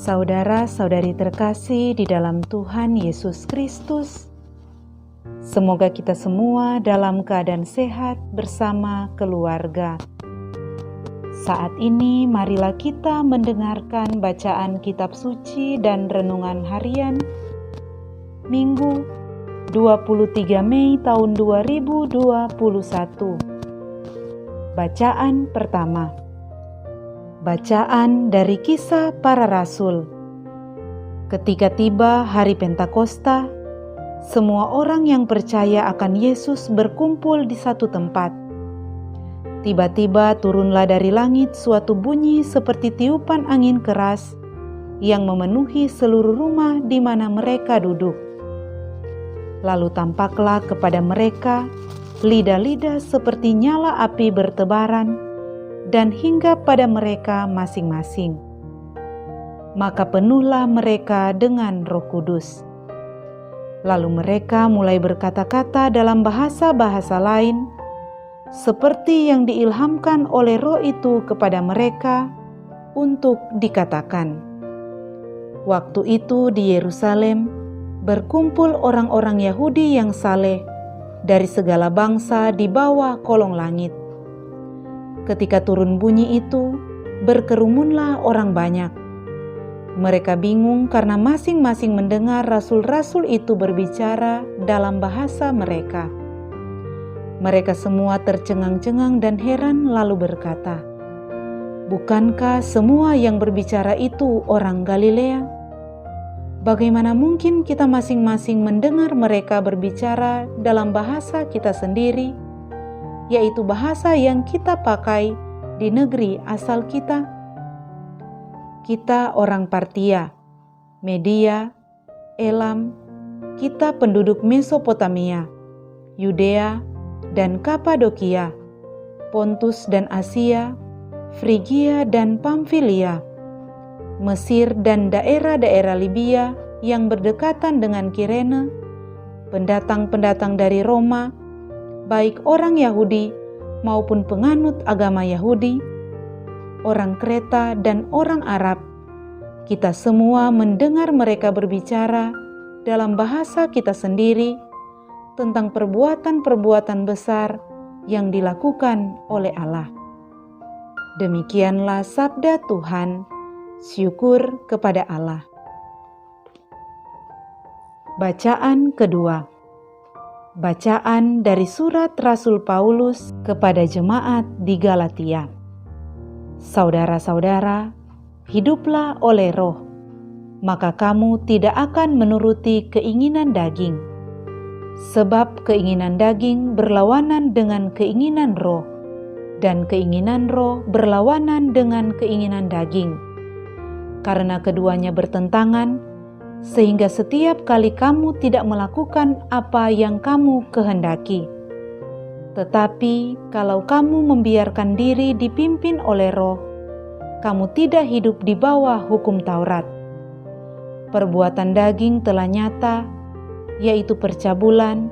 Saudara-saudari terkasih di dalam Tuhan Yesus Kristus, semoga kita semua dalam keadaan sehat bersama keluarga. Saat ini marilah kita mendengarkan bacaan kitab suci dan renungan harian Minggu 23 Mei tahun 2021. Bacaan pertama. Bacaan dari Kisah Para Rasul. Ketika tiba hari Pentakosta, semua orang yang percaya akan Yesus berkumpul di satu tempat. Tiba-tiba turunlah dari langit suatu bunyi seperti tiupan angin keras yang memenuhi seluruh rumah di mana mereka duduk. Lalu tampaklah kepada mereka lidah-lidah seperti nyala api bertebaran dan hinggap pada mereka masing-masing. Maka penuhlah mereka dengan Roh Kudus. Lalu mereka mulai berkata-kata dalam bahasa-bahasa lain, seperti yang diilhamkan oleh Roh itu kepada mereka untuk dikatakan. Waktu itu di Yerusalem berkumpul orang-orang Yahudi yang saleh dari segala bangsa di bawah kolong langit. Ketika turun bunyi itu, berkerumunlah orang banyak. Mereka bingung karena masing-masing mendengar rasul-rasul itu berbicara dalam bahasa mereka. Mereka semua tercengang-cengang dan heran lalu berkata, "Bukankah semua yang berbicara itu orang Galilea? Bagaimana mungkin kita masing-masing mendengar mereka berbicara dalam bahasa kita sendiri, yaitu bahasa yang kita pakai di negeri asal kita? Kita orang Partia, Media, Elam, kita penduduk Mesopotamia, Yudea dan Kapadokia, Pontus dan Asia, Frigia dan Pamfilia, Mesir dan daerah-daerah Libya yang berdekatan dengan Kirene, pendatang-pendatang dari Roma, baik orang Yahudi maupun penganut agama Yahudi, orang Kreta dan orang Arab. Kita semua mendengar mereka berbicara dalam bahasa kita sendiri tentang perbuatan-perbuatan besar yang dilakukan oleh Allah." Demikianlah sabda Tuhan. Syukur kepada Allah. Bacaan kedua. Bacaan dari surat Rasul Paulus kepada jemaat di Galatia. Saudara-saudara, hiduplah oleh Roh, maka kamu tidak akan menuruti keinginan daging. Sebab keinginan daging berlawanan dengan keinginan Roh, dan keinginan Roh berlawanan dengan keinginan daging. Karena keduanya bertentangan, sehingga setiap kali kamu tidak melakukan apa yang kamu kehendaki. Tetapi kalau kamu membiarkan diri dipimpin oleh Roh, kamu tidak hidup di bawah hukum Taurat. Perbuatan daging telah nyata, yaitu percabulan,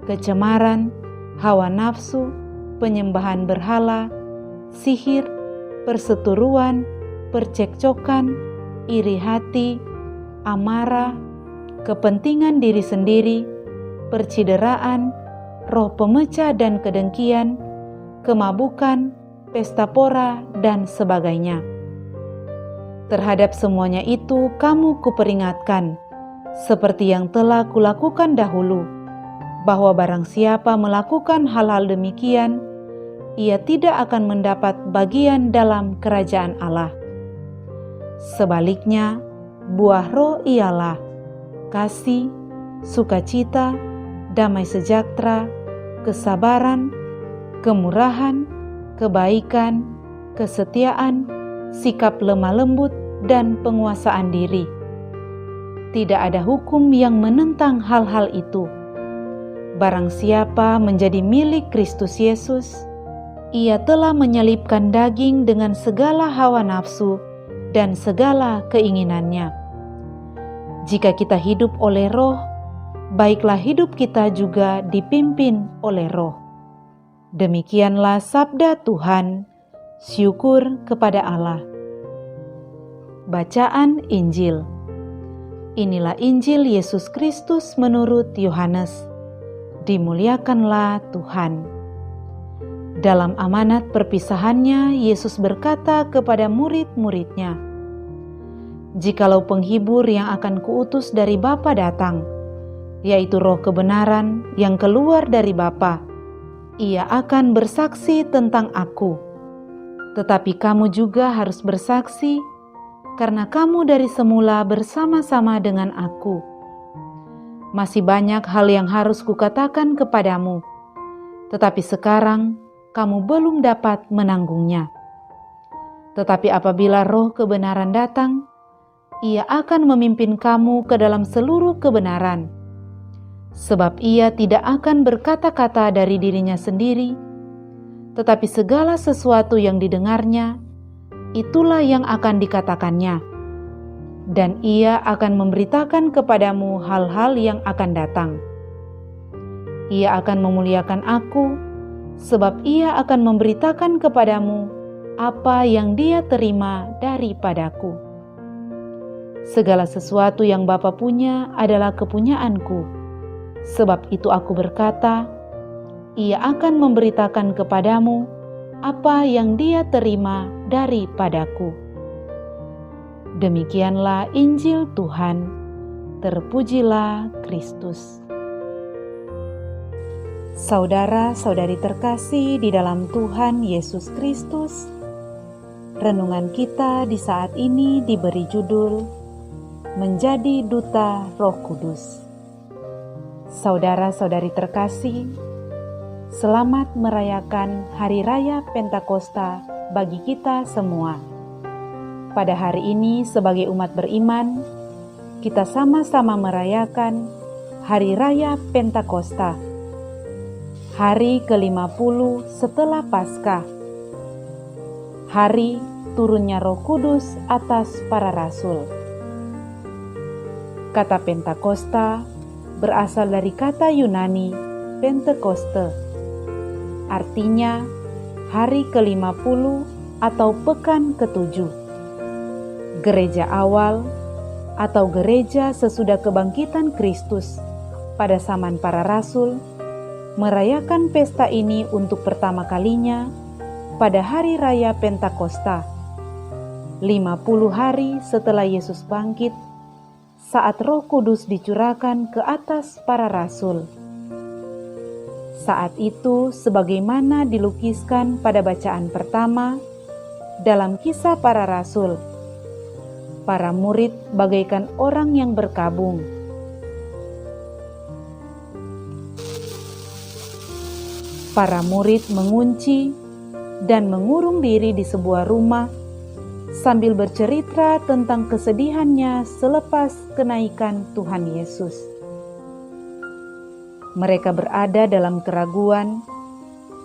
kecemaran, hawa nafsu, penyembahan berhala, sihir, perseteruan, percekcokan, iri hati, amarah, kepentingan diri sendiri, percideraan, roh pemecah dan kedengkian, kemabukan, pesta pora, dan sebagainya. Terhadap semuanya itu kamu kuperingatkan, seperti yang telah kulakukan dahulu, bahwa barang siapa melakukan hal-hal demikian, ia tidak akan mendapat bagian dalam kerajaan Allah. Sebaliknya, buah Roh ialah kasih, sukacita, damai sejahtera, kesabaran, kemurahan, kebaikan, kesetiaan, sikap lemah lembut, dan penguasaan diri. Tidak ada hukum yang menentang hal-hal itu. Barang siapa menjadi milik Kristus Yesus, ia telah menyalibkan daging dengan segala hawa nafsu dan segala keinginannya. Jika kita hidup oleh Roh, baiklah hidup kita juga dipimpin oleh Roh. Demikianlah sabda Tuhan. Syukur kepada Allah. Bacaan Injil. Inilah Injil Yesus Kristus menurut Yohanes. Dimuliakanlah Tuhan. Dalam amanat perpisahannya, Yesus berkata kepada murid-muridnya, "Jikalau penghibur yang akan kuutus dari Bapa datang, yaitu Roh kebenaran yang keluar dari Bapa, Ia akan bersaksi tentang Aku. Tetapi kamu juga harus bersaksi, karena kamu dari semula bersama-sama dengan Aku. Masih banyak hal yang harus kukatakan kepadamu, tetapi sekarang kamu belum dapat menanggungnya. Tetapi apabila Roh kebenaran datang, Ia akan memimpin kamu ke dalam seluruh kebenaran. Sebab Ia tidak akan berkata-kata dari dirinya sendiri, tetapi segala sesuatu yang didengarnya, itulah yang akan dikatakannya, dan Ia akan memberitakan kepadamu hal-hal yang akan datang. Ia akan memuliakan Aku, sebab Ia akan memberitakan kepadamu apa yang Dia terima daripadaku. Segala sesuatu yang Bapa punya adalah kepunyaanku. Sebab itu Aku berkata, Ia akan memberitakan kepadamu apa yang Dia terima daripadaku." Demikianlah Injil Tuhan. Terpujilah Kristus. Saudara-saudari terkasih di dalam Tuhan Yesus Kristus, renungan kita di saat ini diberi judul Menjadi Duta Roh Kudus. Saudara-saudari terkasih, selamat merayakan Hari Raya Pentakosta bagi kita semua. Pada hari ini sebagai umat beriman, kita sama-sama merayakan Hari Raya Pentakosta, hari ke-50 setelah Paskah, hari turunnya Roh Kudus atas para rasul. Kata Pentakosta berasal dari kata Yunani Pentekoste, artinya hari ke-50 atau pekan ke-7. Gereja awal atau gereja sesudah kebangkitan Kristus pada zaman para rasul merayakan pesta ini untuk pertama kalinya pada hari raya Pentakosta, 50 hari setelah Yesus bangkit, saat Roh Kudus dicurahkan ke atas para rasul. Saat itu, sebagaimana dilukiskan pada bacaan pertama dalam Kisah Para Rasul, para murid bagaikan orang yang berkabung. Para murid mengunci dan mengurung diri di sebuah rumah sambil bercerita tentang kesedihannya selepas kenaikan Tuhan Yesus. Mereka berada dalam keraguan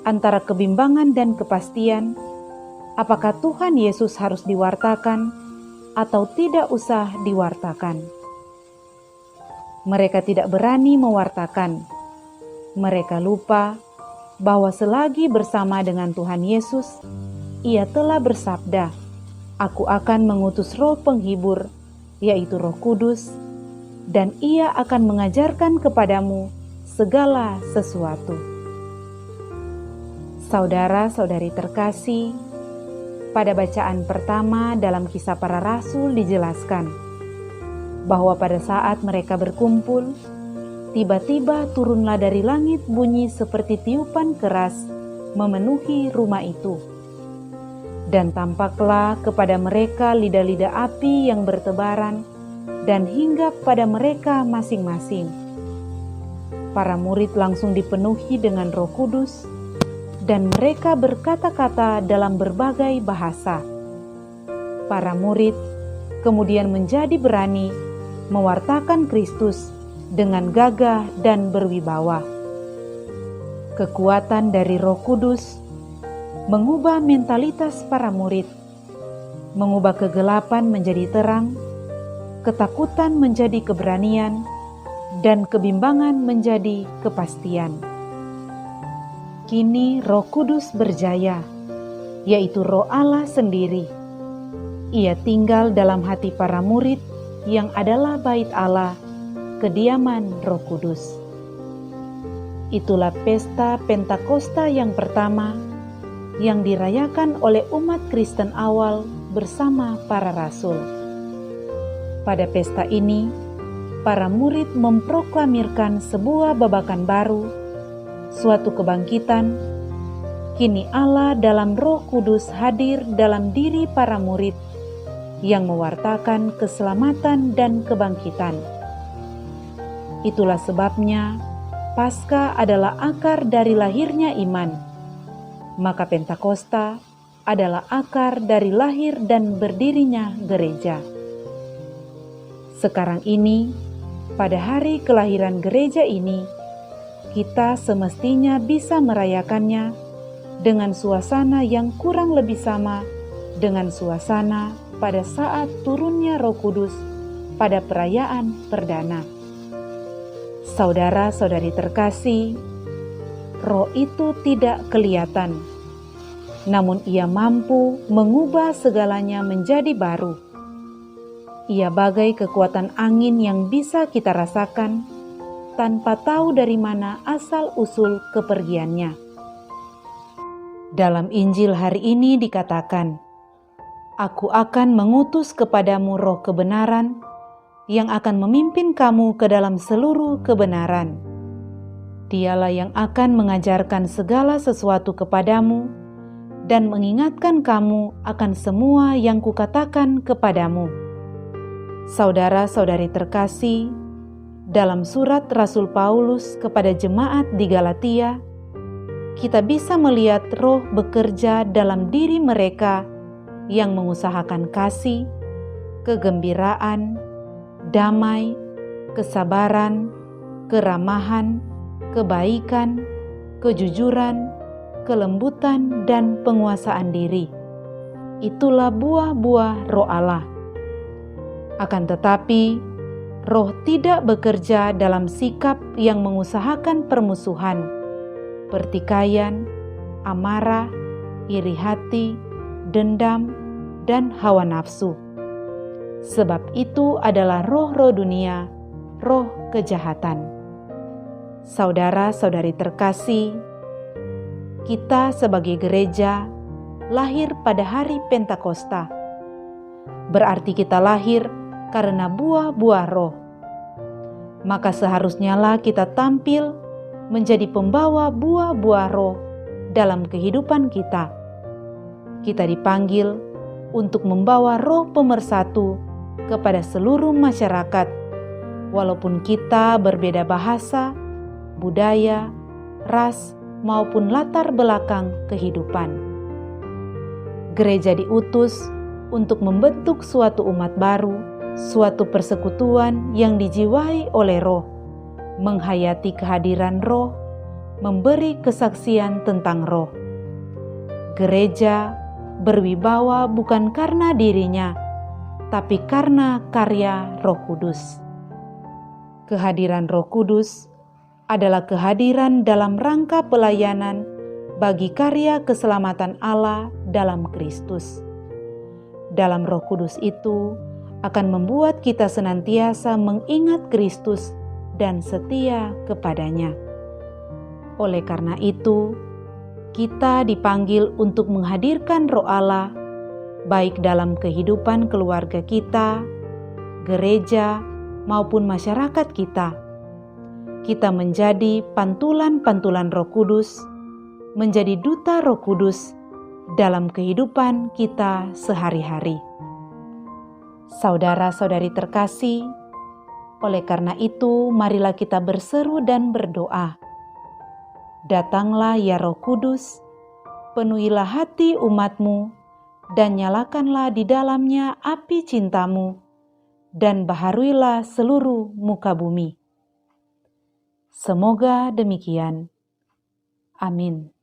antara kebimbangan dan kepastian, apakah Tuhan Yesus harus diwartakan atau tidak usah diwartakan. Mereka tidak berani mewartakan. Mereka lupa bahwa selagi bersama dengan Tuhan Yesus, Ia telah bersabda, "Aku akan mengutus Roh Penghibur, yaitu Roh Kudus, dan Ia akan mengajarkan kepadamu segala sesuatu." Saudara-saudari terkasih, pada bacaan pertama dalam Kisah Para Rasul dijelaskan bahwa pada saat mereka berkumpul, tiba-tiba turunlah dari langit bunyi seperti tiupan keras memenuhi rumah itu. Dan tampaklah kepada mereka lidah-lidah api yang bertebaran dan hinggap pada mereka masing-masing. Para murid langsung dipenuhi dengan Roh Kudus, dan mereka berkata-kata dalam berbagai bahasa. Para murid kemudian menjadi berani mewartakan Kristus dengan gagah dan berwibawa. Kekuatan dari Roh Kudus mengubah mentalitas para murid, mengubah kegelapan menjadi terang, ketakutan menjadi keberanian, dan kebimbangan menjadi kepastian. Kini Roh Kudus berjaya, yaitu Roh Allah sendiri. Ia tinggal dalam hati para murid yang adalah bait Allah, kediaman Roh Kudus. Itulah pesta Pentakosta yang pertama yang dirayakan oleh umat Kristen awal bersama para rasul. Pada pesta ini, para murid memproklamirkan sebuah babakan baru, suatu kebangkitan. Kini Allah dalam Roh Kudus hadir dalam diri para murid yang mewartakan keselamatan dan kebangkitan. Itulah sebabnya Paskah adalah akar dari lahirnya iman, maka Pentakosta adalah akar dari lahir dan berdirinya gereja. Sekarang ini, pada hari kelahiran gereja ini, kita semestinya bisa merayakannya dengan suasana yang kurang lebih sama dengan suasana pada saat turunnya Roh Kudus pada perayaan perdana. Saudara-saudari terkasih, Roh itu tidak kelihatan, namun Ia mampu mengubah segalanya menjadi baru. Ia bagai kekuatan angin yang bisa kita rasakan tanpa tahu dari mana asal-usul kepergiannya. Dalam Injil hari ini dikatakan, "Aku akan mengutus kepadamu Roh kebenaran yang akan memimpin kamu ke dalam seluruh kebenaran. Dialah yang akan mengajarkan segala sesuatu kepadamu dan mengingatkan kamu akan semua yang kukatakan kepadamu." Saudara-saudari terkasih, dalam surat Rasul Paulus kepada jemaat di Galatia, kita bisa melihat Roh bekerja dalam diri mereka yang mengusahakan kasih, kegembiraan, damai, kesabaran, keramahan, kebaikan, kejujuran, kelembutan, dan penguasaan diri. Itulah buah-buah Roh Allah. Akan tetapi, Roh tidak bekerja dalam sikap yang mengusahakan permusuhan, pertikaian, amarah, iri hati, dendam, dan hawa nafsu. Sebab itu adalah roh-roh dunia, roh kejahatan. Saudara-saudari terkasih, kita sebagai gereja lahir pada hari Pentakosta. Berarti kita lahir karena buah-buah Roh. Maka seharusnya lah kita tampil menjadi pembawa buah-buah Roh dalam kehidupan kita. Kita dipanggil untuk membawa Roh pemersatu kepada seluruh masyarakat, walaupun kita berbeda bahasa, budaya, ras, maupun latar belakang kehidupan. Gereja diutus untuk membentuk suatu umat baru, suatu persekutuan yang dijiwai oleh Roh, menghayati kehadiran Roh, memberi kesaksian tentang Roh. Gereja berwibawa bukan karena dirinya, tapi karena karya Roh Kudus. Kehadiran Roh Kudus adalah kehadiran dalam rangka pelayanan bagi karya keselamatan Allah dalam Kristus. Dalam Roh Kudus itu akan membuat kita senantiasa mengingat Kristus dan setia kepadanya. Oleh karena itu, kita dipanggil untuk menghadirkan Roh Allah, baik dalam kehidupan keluarga kita, gereja, maupun masyarakat kita. Kita menjadi pantulan-pantulan Roh Kudus, menjadi duta Roh Kudus dalam kehidupan kita sehari-hari. Saudara-saudari terkasih, oleh karena itu marilah kita berseru dan berdoa. Datanglah ya Roh Kudus, penuhilah hati umat-Mu, dan nyalakanlah di dalamnya api cinta-Mu, dan baharuilah seluruh muka bumi. Semoga demikian. Amin.